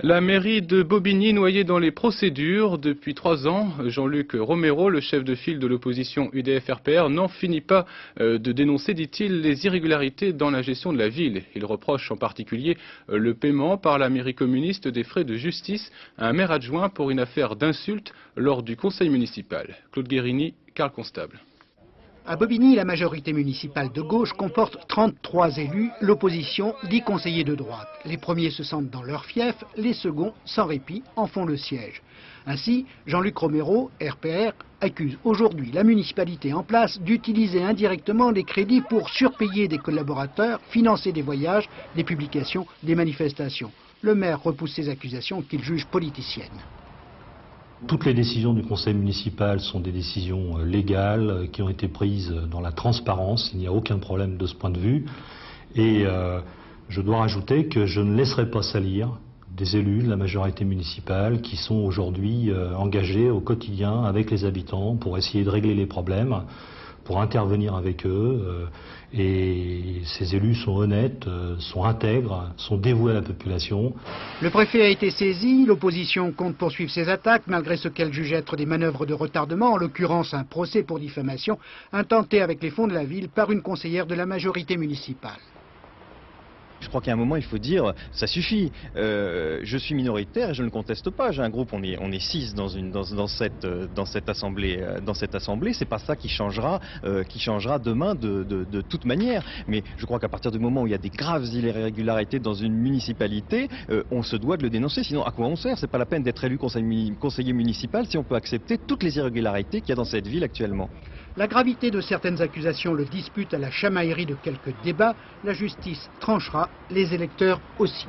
La mairie de Bobigny noyée dans les procédures. Depuis 3 ans, Jean-Luc Romero, le chef de file de l'opposition UDF-RPR, n'en finit pas de dénoncer, dit-il, les irrégularités dans la gestion de la ville. Il reproche en particulier le paiement par la mairie communiste des frais de justice à un maire adjoint pour une affaire d'insulte lors du conseil municipal. Claude Guérini, Carl Constable. À Bobigny, la majorité municipale de gauche comporte 33 élus, l'opposition 10 conseillers de droite. Les premiers se sentent dans leur fief, les seconds, sans répit, en font le siège. Ainsi, Jean-Luc Romero, RPR, accuse aujourd'hui la municipalité en place d'utiliser indirectement les crédits pour surpayer des collaborateurs, financer des voyages, des publications, des manifestations. Le maire repousse ces accusations qu'il juge politiciennes. Toutes les décisions du conseil municipal sont des décisions légales qui ont été prises dans la transparence. Il n'y a aucun problème de ce point de vue. Et je dois rajouter que je ne laisserai pas salir des élus de la majorité municipale qui sont aujourd'hui engagés au quotidien avec les habitants pour essayer de régler les problèmes, pour intervenir avec eux. Et ces élus sont honnêtes, sont intègres, sont dévoués à la population. Le préfet a été saisi, l'opposition compte poursuivre ses attaques malgré ce qu'elle juge être des manœuvres de retardement, en l'occurrence un procès pour diffamation intenté avec les fonds de la ville par une conseillère de la majorité municipale. Je crois qu'à un moment, il faut dire, ça suffit. Je suis minoritaire et je ne le conteste pas. J'ai un groupe, on est 6 dans cette assemblée. C'est pas ça qui changera demain de toute manière. Mais je crois qu'à partir du moment où il y a des graves irrégularités dans une municipalité, on se doit de le dénoncer. Sinon, à quoi on sert? C'est pas la peine d'être élu conseiller municipal si on peut accepter toutes les irrégularités qu'il y a dans cette ville actuellement. La gravité de certaines accusations le dispute à la chamaillerie de quelques débats. La justice tranchera, les électeurs aussi.